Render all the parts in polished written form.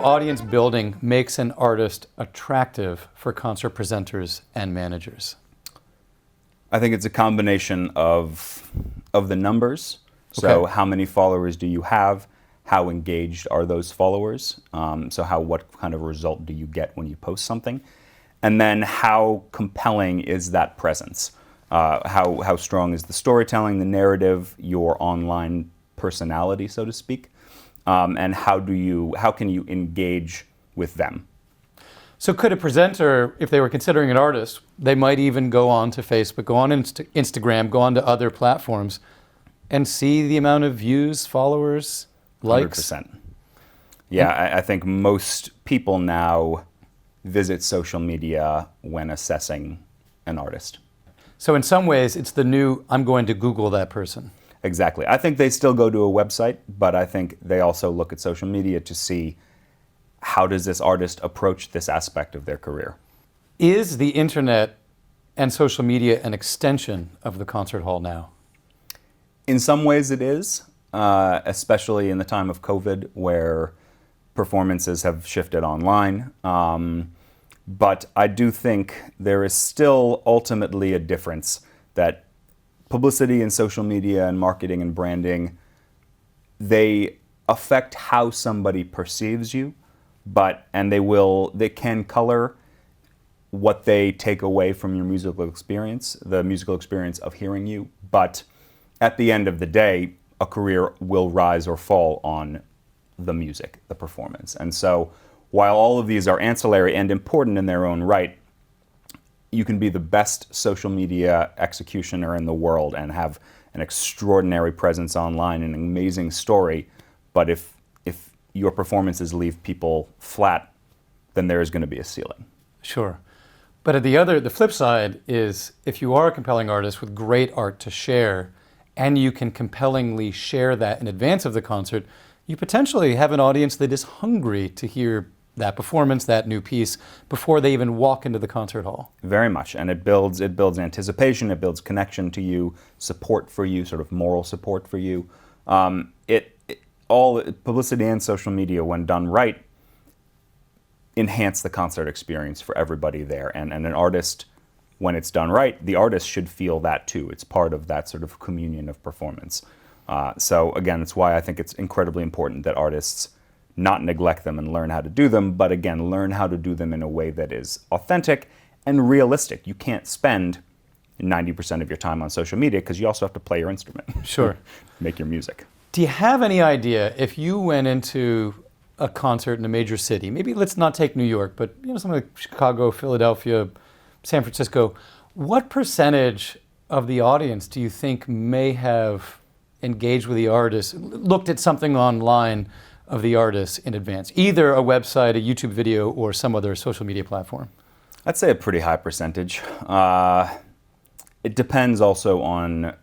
audience building makes an artist attractive for concert presenters and managers? I think it's a combination of the numbers. So how many followers do you have? How engaged are those followers? What kind of result do you get when you post something? And then how compelling is that presence? How strong is the storytelling, the narrative, your online personality, so to speak? And how can you engage with them? So could a presenter, if they were considering an artist, they might even go on to Facebook, go on Instagram, go on to other platforms and see the amount of views, followers, likes? 100%. Yeah, I think most people now visit social media when assessing an artist. So in some ways, it's the new, I'm going to Google that person. Exactly. I think they still go to a website, but I think they also look at social media to see how does this artist approach this aspect of their career. Is the internet and social media an extension of the concert hall now? In some ways it is, especially in the time of COVID where performances have shifted online. But I do think there is still ultimately a difference that publicity and social media and marketing and branding, they affect how somebody perceives you, and they can color what they take away from your musical experience, the musical experience of hearing you. But at the end of the day, a career will rise or fall on the music, the performance. And so while all of these are ancillary and important in their own right, you can be the best social media executioner in the world and have an extraordinary presence online, an amazing story, but if your performances leave people flat, then there is going to be a ceiling. Sure. But the flip side is if you are a compelling artist with great art to share, and you can compellingly share that in advance of the concert, you potentially have an audience that is hungry to hear that performance, that new piece, before they even walk into the concert hall. Very much, and it builds anticipation, it builds connection to you, support for you, sort of moral support for you. All publicity and social media, when done right, enhance the concert experience for everybody there. And an artist, when it's done right, the artist should feel that too. It's part of that sort of communion of performance. So again, it's why I think it's incredibly important that artists not neglect them and learn how to do them, but again, learn how to do them in a way that is authentic and realistic. You can't spend 90% of your time on social media because you also have to play your instrument. Sure. Make your music. Do you have any idea if you went into a concert in a major city, maybe let's not take New York, but something like Chicago, Philadelphia, San Francisco, what percentage of the audience do you think may have engaged with the artist, looked at something online of the artist in advance, either a website, a YouTube video, or some other social media platform? I'd say a pretty high percentage. It depends also on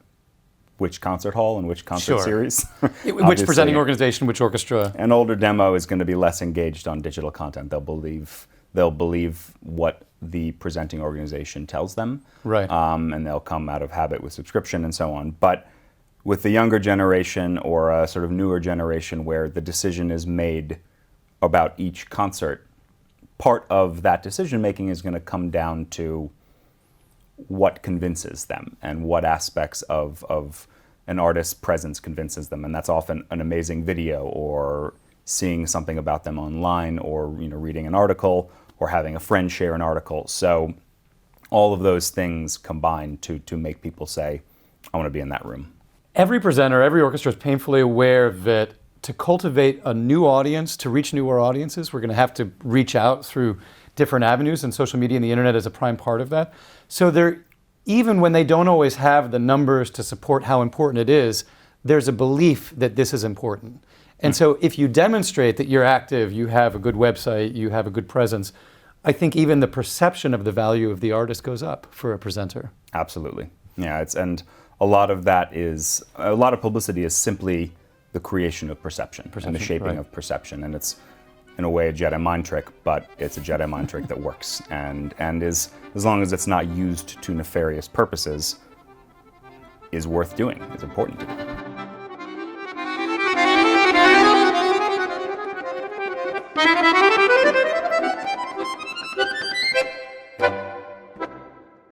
which concert hall and which concert series. Which presenting organization, which orchestra. An older demo is going to be less engaged on digital content. They'll believe what the presenting organization tells them. Right. And they'll come out of habit with subscription and so on. But with the younger generation or a sort of newer generation where the decision is made about each concert, part of that decision making is going to come down to what convinces them and what aspects of an artist's presence convinces them. And that's often an amazing video or seeing something about them online or reading an article or having a friend share an article. So all of those things combine to make people say, I want to be in that room. Every presenter, every orchestra is painfully aware that to cultivate a new audience, to reach newer audiences, we're going to have to reach out through different avenues, and social media and the internet is a prime part of that. So even when they don't always have the numbers to support how important it is, there's a belief that this is important. And so if you demonstrate that you're active, you have a good website, you have a good presence, I think even the perception of the value of the artist goes up for a presenter. Absolutely. Yeah, and a lot of publicity is simply the creation of perception and the shaping of perception. And it's, in a way, a Jedi mind trick, but it's a Jedi mind trick that works and is, as long as it's not used to nefarious purposes, is worth doing, is important to do.